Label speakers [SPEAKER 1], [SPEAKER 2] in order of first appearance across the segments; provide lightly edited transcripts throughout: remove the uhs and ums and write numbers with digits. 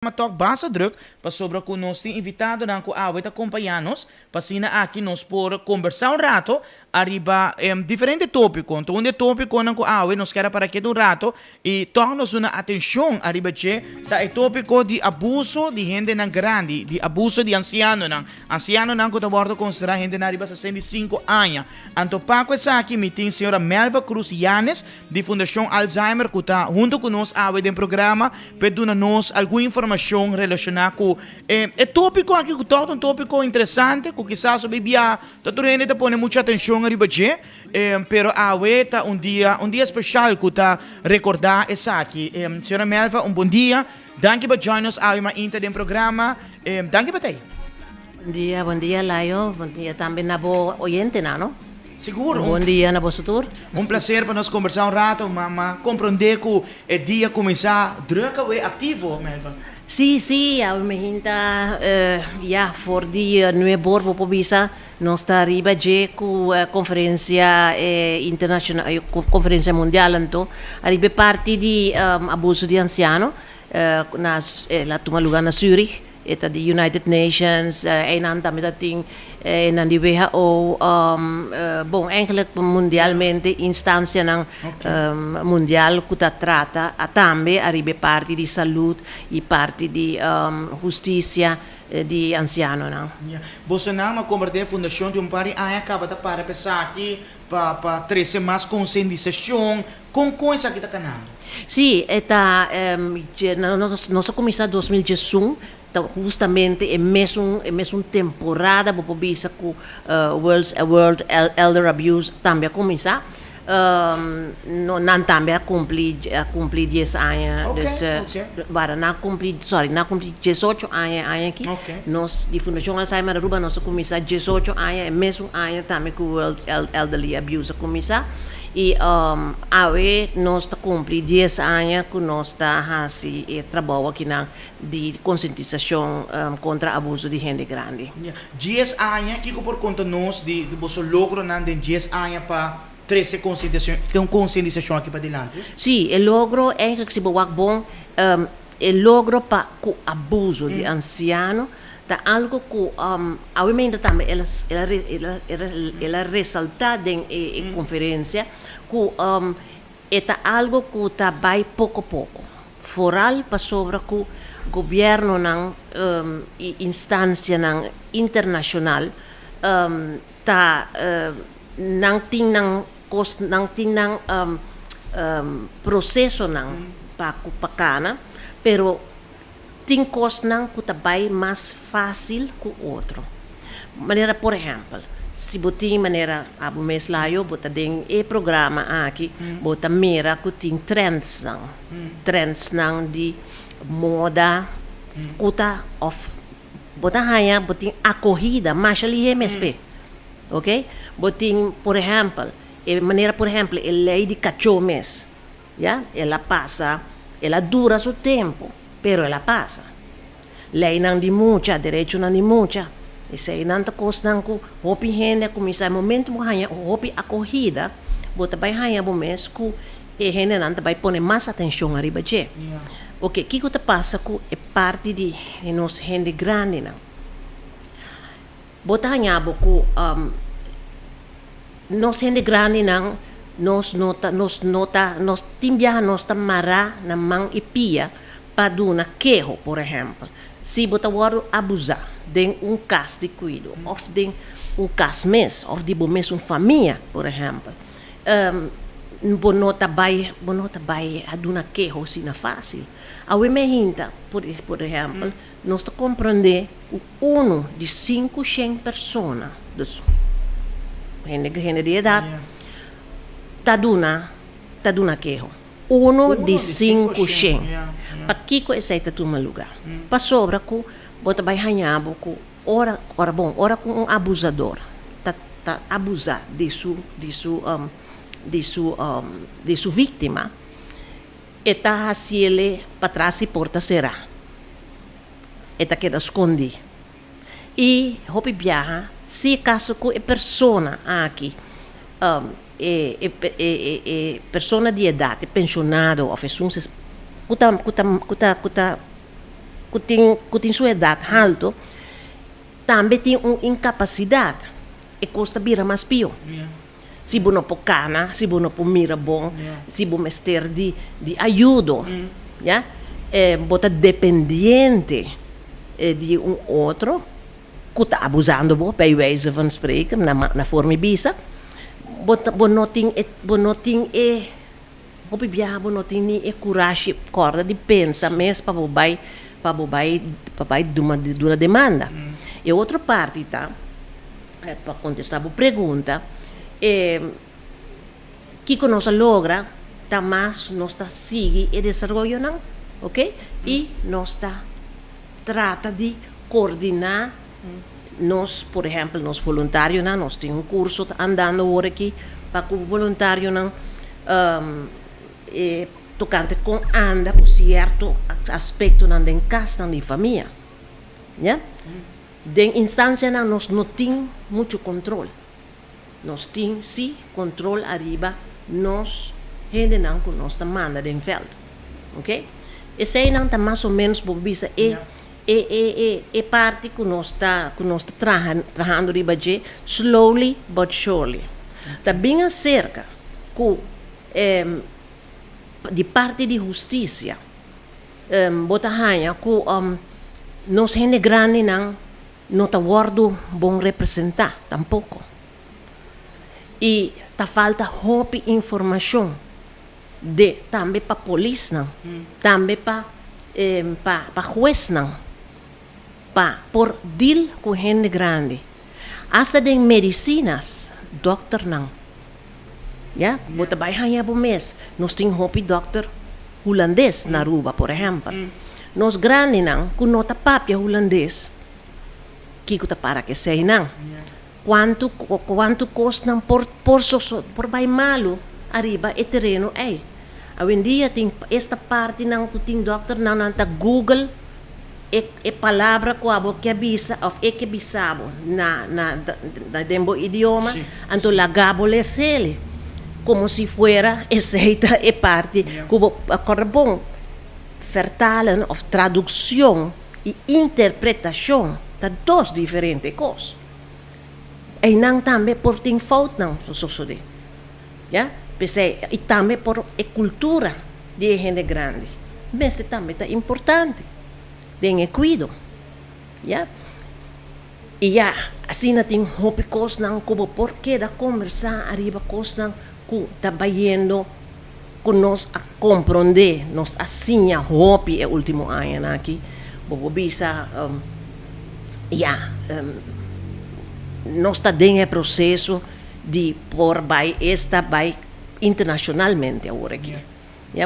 [SPEAKER 1] Matok basa druk pa sobra com nós tem invitado na ko awet acompanhar-nos pasina aqui nós por conversar rato arriba diferente tópico então um tópico na ko awet nos quer para aqui um rato e torna-nos uma atenção arriba che tá é tópico de abuso de gente na grande de abuso de anciano na ko tá bordo considerar gente na arriba 65 anos anto pa ko essa aqui meeting senhora Melba Cruz Yanes de Fundação Alzheimer que tá junto com nós awet em programa peduna nos alguma informação relacionada com tópico aqui que torna um tópico interessante que quizás sobre via todo gente tá põe muita atenção arriba che pero aweta um dia especial que tá recordar essa aqui senhora Melva bom dia danke por join-nos ao uma inter do programa danke por
[SPEAKER 2] Bom dia, Laio. Bom dia também na boa oyente, não?
[SPEAKER 1] Seguro.
[SPEAKER 2] Bom dia na boa tutor.
[SPEAKER 1] Prazer para nós conversar rato, mas compreender que o dia começar druga e ativo, Melva.
[SPEAKER 2] Sim, eu me hinta for dia não é bom para bisa nós está arriba de com conferência internacional, conferência mundial então arriba parte de abuso de anciano na toma lugar na Zurich. Eta de United Nations en dan damit ding en dan die WHO bom eigenlijk mundialmente instância nan mundial que trata a também arriba parte de saúde e parte de justiça de anciano não.
[SPEAKER 1] Você não converter fundação de pari acaba de para pensar aqui para trazer mais conscientização com coisa que tá canando.
[SPEAKER 2] Sim, eta nós começamos 2018 justamente é mesmo temporada para bisa com World Elder Abuse também começar não também cumprir 10 anos para não cumprir 18 anos aqui nós de Fundação Alzheimer Aruba nós começar 18 anos é mesmo ano também com World Elderly Abuse começar e nós está cumprir 10 anos que nós está fazendo trabalho aqui na de conscientização contra abuso de gente grande.
[SPEAKER 1] 10 anos que por conta nós de você logro nan de 10 anos para trazer conscientização aqui para diante.
[SPEAKER 2] Sim, o logro é que se bom o logro para o abuso de anciano tá algo que obviamente também ela ressalta em conferência que é algo que tá vai pouco a pouco foral para sobre que o governo não instância não internacional tá não tem processo não para cana pero tem coisas que também mais fácil que o outro. Maneira, por exemplo, se você maneira a mês lá eu bota tem programa aqui, bota mira que tem trends não de moda, kuta of bota hanya bota acorrida, mas ali é MSP, ok? Bota por exemplo, maneira por exemplo, a lei de cachorros, já? Ela passa, ela dura seu tempo. Pero ela passa. Lei não de muita, direito não de muita. E se não está costando com hopi gente, começar momento morrer, hopi a corrida, bota bem raia bom mês que e gente não vai pôr mais atenção arriba de. Ok, que está passa com é parte de nós gente grande não. Bota raia bo com nós gente grande não, nós timbia nós tamara na mão e pia para uma queijo, por exemplo, se você abusar de caso de cuido, ou de caso mesmo, ou de mesmo uma família, por exemplo, bonota vai a uma queijo se não é fácil. A gente, por exemplo, nós compreender um de 500 pessoas, gente de idade, está dando queijo. Uno de 500. Para que coisa é tu lugar? Para sobra que bota vai ganhar com ora com abusador, tá abusar de sua vítima, e tá ele para trás e porta será, e tá queda esconde. E hopi viaja, se caso que a pessoa aqui persona di età, pensionato o fessun kuta tem sua idade alta, também tem uma incapacidade. E custa vira mais pior. Se você não pode cana, se você não pode mirar bom, se você mestre de ajuda, yeah? Você dependente de outro, que está abusando, bij wijze van spreken, na forma bisa. Você não tem não tem nem coragem corda de pensar mesmo para uma demanda. E outra parte, tá? Para contestar a pergunta, que nós logra, tá mais nós está sigue e desenvolve não, ok? E nós está trata de coordenar nós, por exemplo, nós voluntários, nós temos curso andando agora aqui para que o voluntário não tocante com anda com certo aspecto na den casa na família, né? Den instância nós não temos muito controle. Nós temos sim controle arriba nós gente não que nós manda den veld, ok? E sei não tá mais ou menos por visa e parte que nós está trabalhando arriba de slowly but surely. Tá bem acerca que de parte de justiça bota hanha que nós gente grande não tá guardo bom representar tampouco. E tá falta hope informação de também para polícia também para juiz por deal com gente grande. Hasta de medicinas, doctor não. Ja, bota vai hanha por mês. Nós tem hope doctor holandês na Aruba, por exemplo. Nós grande não, com nota papia holandês. Que tá para que sei não. Quanto custa por vai malo arriba e terreno aí. Hoje em dia tem esta parte não que tem doctor não tá Google e palavra que avisa ou que bisabo na dembo idioma anto lagabo le sele como se fuera essa e parte como corre bom vertalen of tradução e interpretação tá duas diferentes coisas. E não também por tem falta não sucede. Ja? E também por a cultura de gente grande. Mas também é importante. Tem cuidado. Ja? E já, assim não tem hope coisas não como porque da conversar arriba coisas não que está vendo que nós a compreender, nós assim a hope é o último ano aqui. Bobo bisa nós está dentro do processo de por vai internacionalmente agora aqui.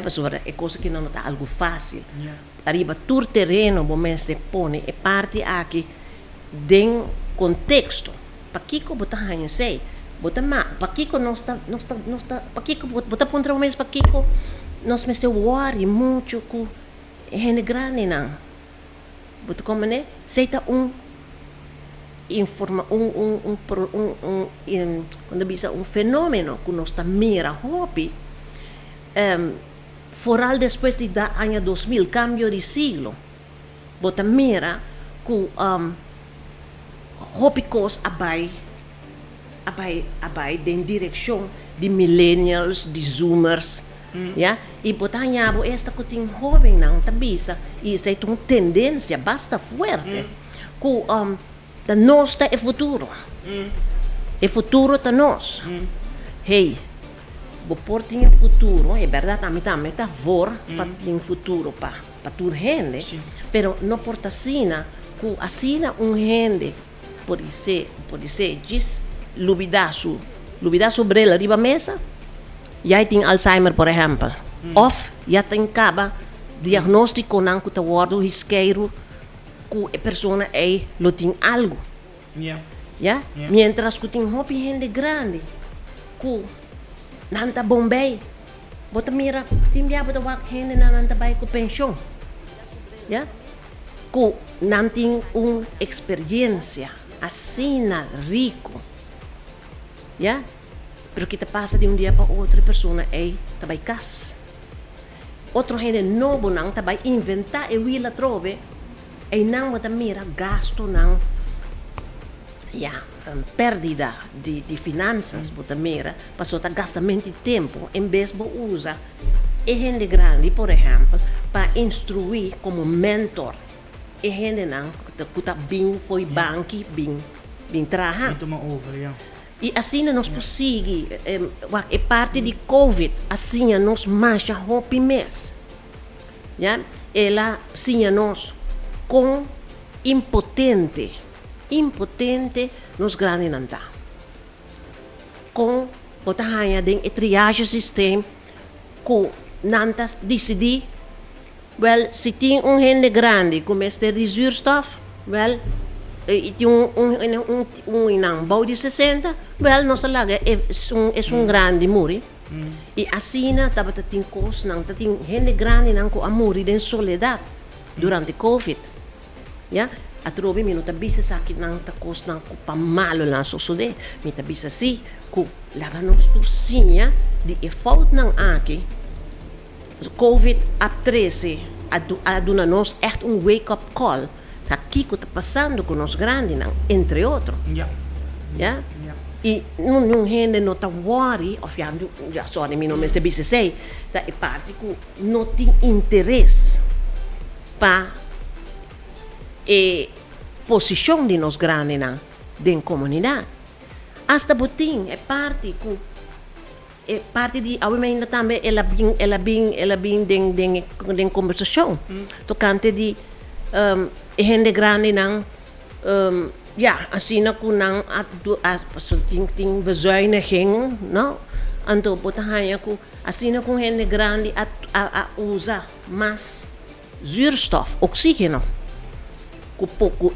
[SPEAKER 2] Pessoal, é coisa que não está algo fácil. Arriba todo terreno, você se põe é parte aqui dentro contexto. Para que você não sei? Para que nós está, para que você põe o mesmo para que nós me se worry muito com gente grande não. Você como né? Seita quando bisa fenômeno que nós está mira hobby foral depois de da ano 2000 cambio de siglo bota mira que hobby cos abai em direção de millennials de zoomers ja e bota nhabo esta que tem hobby não tá bisa e isso é uma tendência basta forte que da nós está é futuro. É futuro da nós. Hey, vou pôr tinha futuro, é verdade, também tá vor para ter futuro para toda gente. Pero não porta assina, que assina gente pode ser diz lubidaço brela riba mesa. Já tem Alzheimer, por exemplo. Of já tem caba diagnóstico não que tá guardo risqueiro que a pessoa lo tem algo. Mientras que tem hobby gente grande que não está bom bem. Bota mira, tem já bota gente não está bem com pensão. Que não tem uma experiência assim rico. Pero que te passa de dia para outra pessoa está bem casa. Outro gente novo não está bem inventar e wila trove E não bota mira gasto não perdida de finanças bota mira, passou a gastar muito tempo em vez de usar e gente grande, por exemplo, para instruir como mentor. E gente não que tá bem foi banco, bem trabalhar.
[SPEAKER 1] Ito ma-over, yeah.
[SPEAKER 2] E assim nós conseguimos, é parte de Covid, assim nós mais hopi mês. Ela, assim nós, com impotente nos grandes não tá. Com, botar hanha den triage system, com nantas decidir, se tem gente grande com este de zuurstof, tem inang bouw de 60, nossa laga é grande muri. E assim, tava tem coisa, não tem gente grande não com amor e soledade durante Covid. A trobe minuta bisa sakit nang takos nang pamalo lang susude. Mita bisa si ku laga nos tursinha di fault nang aki. Covid a 13 aduna nos echt wake-up call. Aqui que está passando com os grandes, entre outros.
[SPEAKER 1] Yeah.
[SPEAKER 2] E não gente não está worry, of sorry, meu nome é sei, da é parte que não tem interesse para posição de nos grandes na comunidade. Hasta botin é parte de ainda também ela bem den conversação. Tocante de gente grande não assim na kunang ting bezuiniging, no? Anto botahanha ku assim na com gente grande a usa mais zuurstof, oxígeno. Com pouco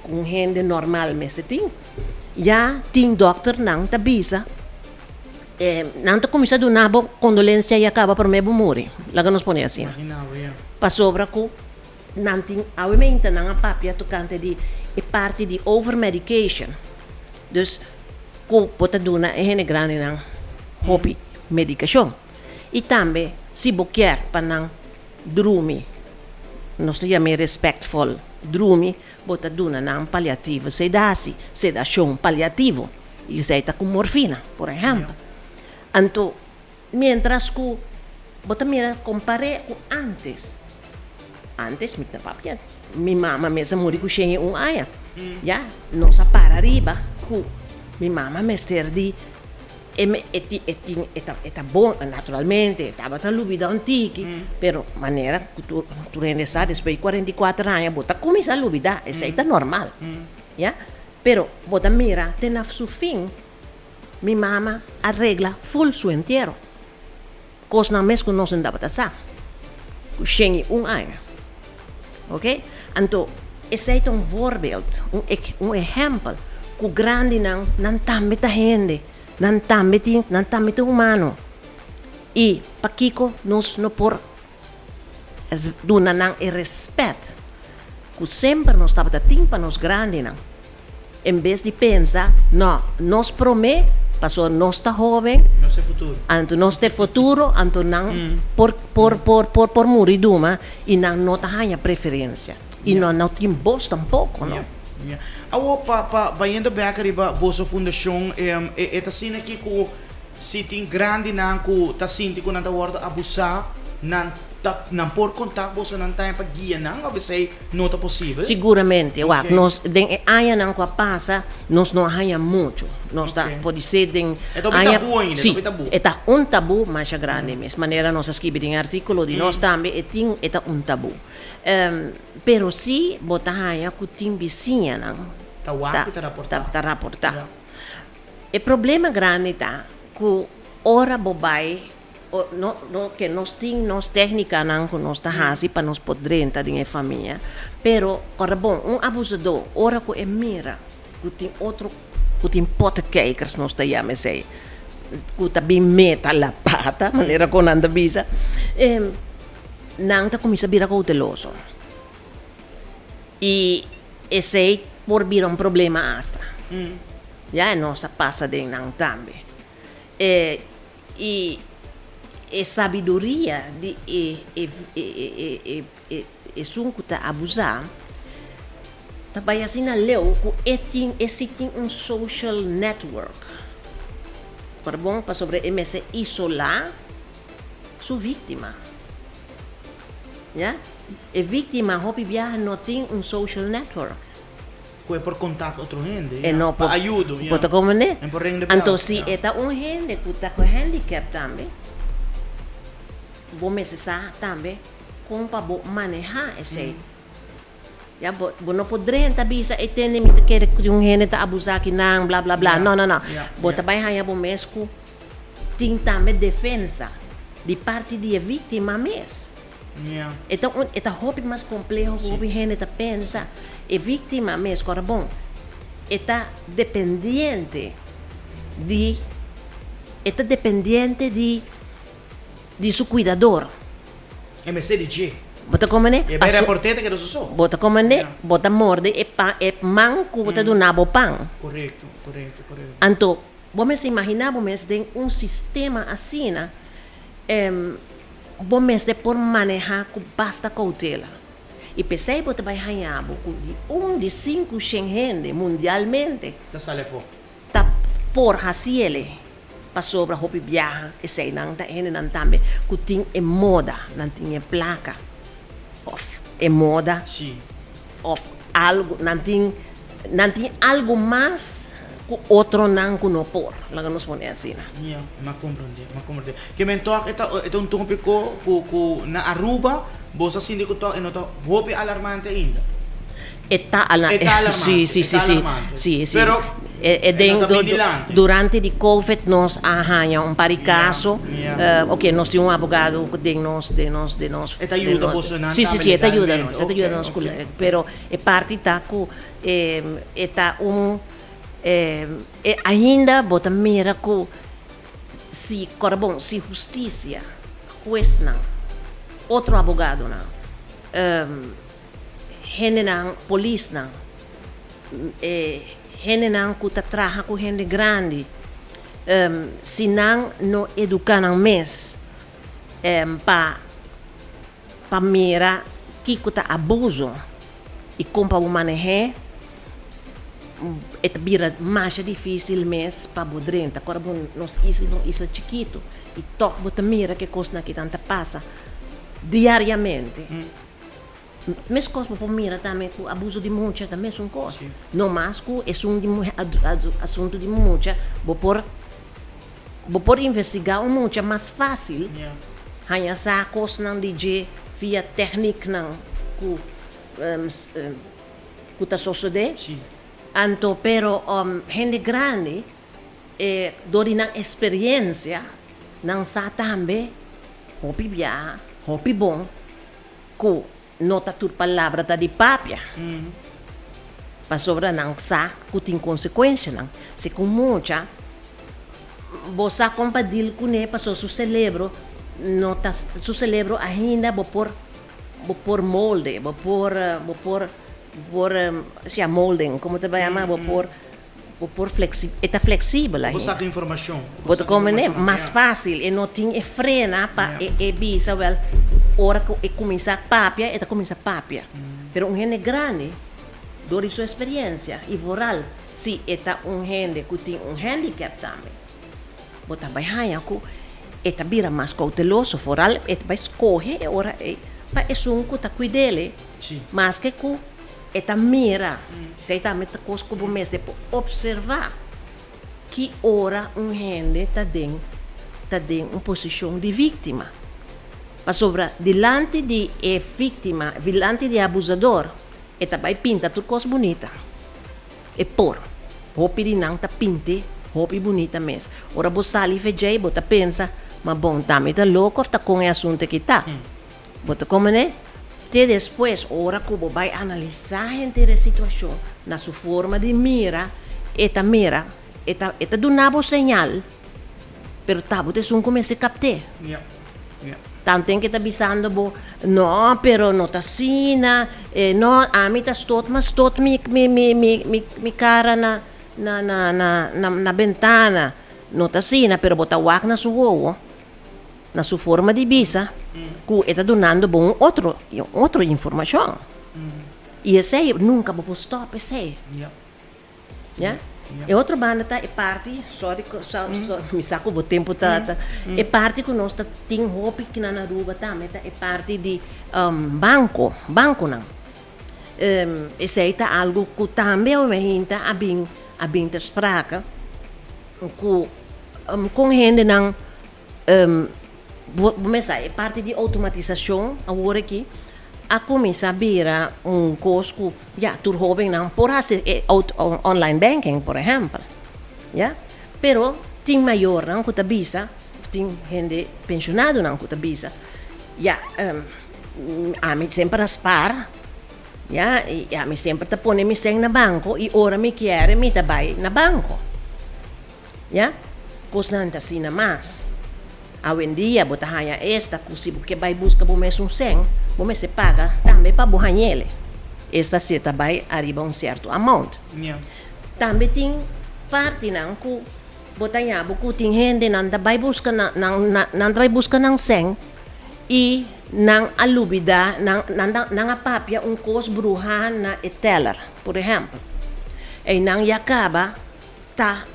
[SPEAKER 2] com gente normal mesmo tem dokter nang tabisa nang ta começa do nabo condolência e acaba por me morrer. Laga nos põe assim. Passobra ku nanting awimenta nang a papia tocante de parte de overmedication. Dus ko potaduna e gente grande nang hopi medicação. E também se boquer para nang drumi. Nós chamamos respectful drumi botaduna nang paliativo sedação paliativo. E isso está com morfina, por exemplo. Então, mientras que botamira compare com antes, minha mama mesmo morreu com aia. Nossa para arriba, minha mama mesmo de é bom, naturalmente, estava tão lubida antiga, pero maneira que tu rendeçar depois de 44 anos, bota começar a lubida, isso é normal. Pero bota mira, tem a seu fim, minha mama arregla full su inteiro. Coisa não mesmo que nós não dá para saber. Chegue ano. Ok? Então, esse é voorbeeld, exemplo, que grande não também tá gente, não também tá humano. E para Kiko, nós não por duna não e respeito, que sempre nós estava tendo para nós grande não. Em vez de pensar, não, nós prometemos, passou nós está jovem,
[SPEAKER 1] Nosso futuro.
[SPEAKER 2] Anto nós tem futuro, anto não por morrer duma e não tem preferência. E não tem voz tampouco, não.
[SPEAKER 1] Awo pa bayendo back riba boso fundação eta sina aqui ko sitting grande na ko ta sinti ko na ta wardo abusar nan por contar boso nan tayo pa guia nang obviously nota possível.
[SPEAKER 2] Seguramente, nós den aya nang kwa passa, nós não haya muito. Nós pode ser den
[SPEAKER 1] tabu ainda,
[SPEAKER 2] sim, eta tabu mais grande mesmo. Maneira nós escrever em artículo de nós também eta tabu. Pero si bota haya ku tim vizinha nang ta raportar. O problema grande tá que ora bobai que nós temos técnica não que nós tá hasi para nós poder entrar em família, pero ora bom abusador ora que mira que tem outro que tem potekijkers nós tá chama sei que tá bem meta la pata maneira com anda bisa não tá começa a virar cauteloso e esse por vir problema hasta nossa passa de não também e sabedoria de sunkuta abusar Tabay assim na leu, ku existem um social network. Para bom, para sobre MS isolar sua vítima. Yeah? E vítima, hopi viaja, não tem um social network.
[SPEAKER 1] Que por contato outro gente.
[SPEAKER 2] E não
[SPEAKER 1] para ajuda.
[SPEAKER 2] Pode como né?
[SPEAKER 1] En por ring de bell.
[SPEAKER 2] Então, se é um gente que está com handicap também, vou necessitar também como para manejar esse. Ja, bo não poderia bisa etende mit que um gente tá abusar que não, blá blá blá. Não. Bo também hanya bo mesco tem também defesa de parte de vítima mesmo.
[SPEAKER 1] Yeah.
[SPEAKER 2] Então, é hobby mais complexo, hobby gente tá pensa. E vítima mesmo, agora bom, é dependente de seu cuidador.
[SPEAKER 1] MSDG.
[SPEAKER 2] Bota como né?
[SPEAKER 1] E bem reportete que não sou.
[SPEAKER 2] Bota como né? Bota morde e manco bota do nabo pão.
[SPEAKER 1] Correto.
[SPEAKER 2] Então, vamos imaginar, vamos ter um sistema assim, vamos por manejar com basta cautela. E pensei que vai ganhar de 5 gente mundialmente
[SPEAKER 1] Da sale fo.
[SPEAKER 2] tá por haciele para sobre hopi viaja e sei não tá gente não também que tem moda não tem placa of moda
[SPEAKER 1] Sim.
[SPEAKER 2] of algo não tem algo mais que outro não que não por lá que nos põe assim
[SPEAKER 1] Yeah, ma comprende. Que me toca ito un tópico ku na Aruba, bosa sindi ko to eno to hopi alarmante ainda.
[SPEAKER 2] Está alarmante. Sì.
[SPEAKER 1] Pero
[SPEAKER 2] durante di Covid nós arranha um par de caso. Ok, nós temos um advogado que de nós.
[SPEAKER 1] Eta ajuda você não?
[SPEAKER 2] Sì, eta ajuda nós.
[SPEAKER 1] Okay.
[SPEAKER 2] Pero é parte tá com eta ainda bota mira que se corbon, se justiça, juez não, outro advogado não. Gente não, polícia não, gente não que trabalha com gente grande, se não educar não mês, para mirar que está abuso e como para manejar, vira mais difícil mês para bodrenta. Agora nós isso chiquito e toque bota mira que coisa que tanta passa diariamente. Mas coisa para mira também com abuso de mulher também são coisas. Não mais que é assunto de mulher, vou por investigar mulher mais fácil. Hanya sa coisa não de via técnica não que tá sucedendo. Anto pero gente grande dori na experiência não sa também hopi viaja hopi bom ku nota tur palavra ta di papia pa sobra não sa ku tem consequência não se com mucha você compadil com ne passou su celebro nota su celebro ainda bo por molde bo por sia molding, como te vai chamar, por flexível aí.
[SPEAKER 1] Você tem informação.
[SPEAKER 2] Você como é mais fácil e não tem frena para bisa well hora que começa papia, começa papia. Pero um gente grande, dori sua experiência e voral, se gente que tem handicap também. Você vai ganhar que vira mais cauteloso, voral, vai escolher hora para que tá cuidele, mas que mira, se também tá coisa como mesmo de observar que ora gente tá dentro uma posição de vítima. Mas sobre delante de vítima, delante de abusador, vai pinta tudo coisa bonita. E hopi de não tá pinte, hopi bonita mesmo. Ora você ali vejei, você pensa, mas bom, também tá louco, tá com o assunto que tá. Você como né? E depois, ora que vai analisar a situação na sua forma de mira, mira, donava señal, pero tabo te sun come se capte. Tanto que tá bisando no, pero no tá sina, no, a mim tá mas mi cara na ventana, no tá sina, pero bota wak na sua ovo, na sua forma de bisa. Que está donando outra informação. E esse aí nunca vou stop, esse aí.
[SPEAKER 1] Yeah.
[SPEAKER 2] Yeah?
[SPEAKER 1] Yeah.
[SPEAKER 2] E outra banda tá, é parte, me saco o tempo tá, é parte que nós tem hopi que na Aruba também tá, é parte de banco não. Esse aí tá algo que também eu imagino a bem te sprake, com gente não, é parte de automatização, agora aqui, a começar a virar costo, tu jovem não, por fazer online banking, por exemplo, pero tem maior não que tabisa, tem gente pensionado não que tabisa, a mim sempre aspara, e a mim sempre te põe me sem na banco e ora me quer me trabalhar na banco, coisa não tá assim na mais. Hoje em dia, você ganha esta, se você vai buscar você você paga também para você ele. Esta se vai arriba certo amount.
[SPEAKER 1] Yeah.
[SPEAKER 2] Também tem parte não que você ganha, porque tem gente não vai buscar não vai buscar não sem e não alubida não apapia coisa bruxa na teller, por exemplo. E não acaba tá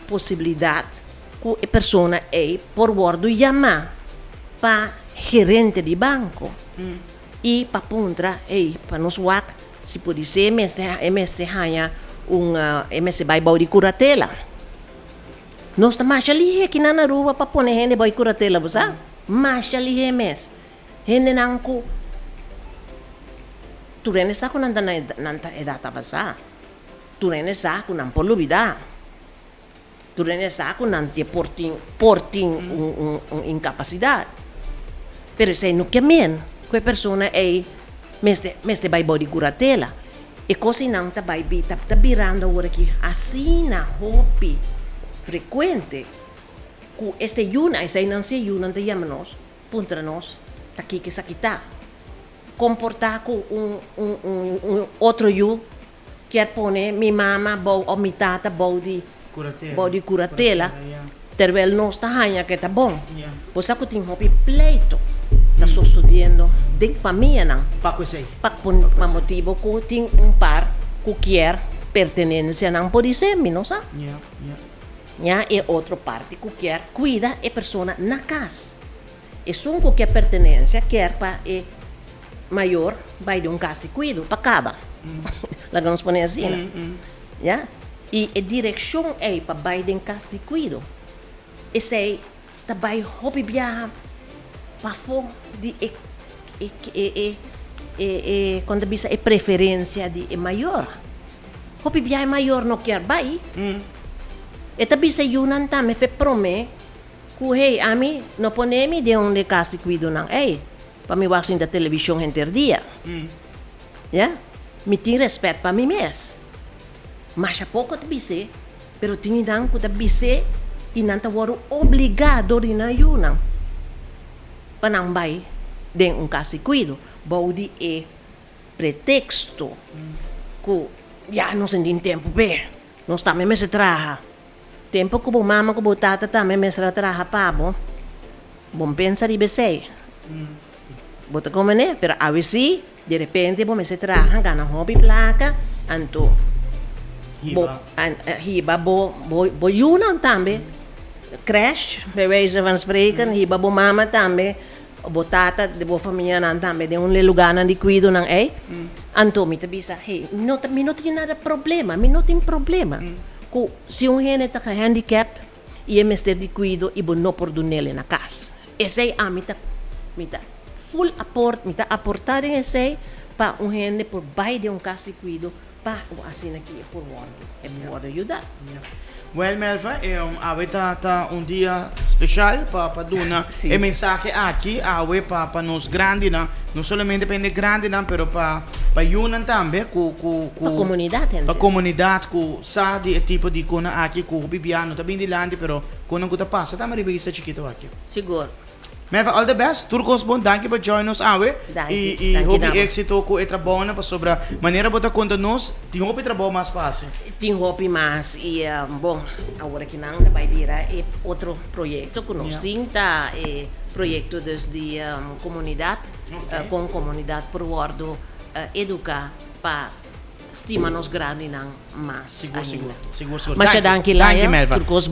[SPEAKER 2] possibilidade que a pessoa é por word chamar para gerente de banco e para puntra para nos wak se pode ser MS hanya MS vai de curatela nós está mais ali aqui na rua para pôr gente vai curatela você mais ali MS gente não ku tu rene sa ku nanta edata você tu rene sa ku não polubida tu rene sa ku nanti porting incapacidade. Pero se no que men, que persona é meste vai body curatela. E così não tá vai tá virando agora aqui assim na hobby frequente. Ku este yuna, esse não se yuna te chama nós, puntra nós, aqui que sakita. Comportar com outro yu quer pone mi mama ou mi tata body curatela, terwijl nós tá hanha que tá bom. Pois aku tem hobby pleito, tá sucedendo de família não.
[SPEAKER 1] Paco sei.
[SPEAKER 2] Por motivo que tem par que quer pertenência não pode ser, não sabe? E outra parte que quer cuida a pessoa na casa. E só que quer pertenência quer para maior vai de casa e cuido para acaba. Lá nos põe assim, E a direção é para vai de casa e cuido. E sei também hobby viajar para fora de quando bisa é preferência de maior. Hobby viajar maior não quer vai. E também se yunan também fe prome que a mim não ponemi de onde casa e cuido não para me watching da televisão dia. Me tem respeito para mim mesmo. Mas a pouco também se, pero tinha não que também se e não tá obrigado de na yunan. Para não vai de casa e cuido, body é pretexto que não se tem tempo bem, nós também me se traja. Tempo que mama que tata também me se traja para bom pensar e besei. Bota como né, pero a vezes de repente me se traja gana hobby placa, anto hiba bo yunan também. Crash, bij wijze van spreken, hiba bo mama também, bo tata, de bo família nan também, de lugar nan di cuido nan Anto mi te bisa, mi não tem nada problema, mi não tem problema. Se gente está handicapped, e é mestre de cuido, e bo não por nele na casa. Esse é mi tá full aportar em esse para gente por baixo de casa de cuido, para assim aqui por word ajudar.
[SPEAKER 1] Well, Melva, tá dia especial para dar a mensagem aqui, para nós grandes, não somente depende grande, pero para Yunan também,
[SPEAKER 2] para a comunidade.
[SPEAKER 1] Para a comunidade, que sabe o tipo de coisa aqui, que o bibiano está bem dilante, pero quando que passa, tá uma revista chiquito aqui.
[SPEAKER 2] Seguro.
[SPEAKER 1] Melva, all the best. Turcos bom, thank you for joining us, E hope êxito com o trabalho para sobre a maneira de contar nos, tem hope trabalho mais fácil.
[SPEAKER 2] Tem hope mais e bom, agora que não vai virar outro projeto que nós temos, projeto desde comunidade, com comunidade por bordo educar para estima nos grande ng mas
[SPEAKER 1] Siguro,
[SPEAKER 2] ainda.
[SPEAKER 1] siguro. Siguro, siguro.
[SPEAKER 2] Mas
[SPEAKER 1] Thank you.
[SPEAKER 2] danke
[SPEAKER 1] Thank you,
[SPEAKER 2] lang,
[SPEAKER 1] Melva.
[SPEAKER 2] turkos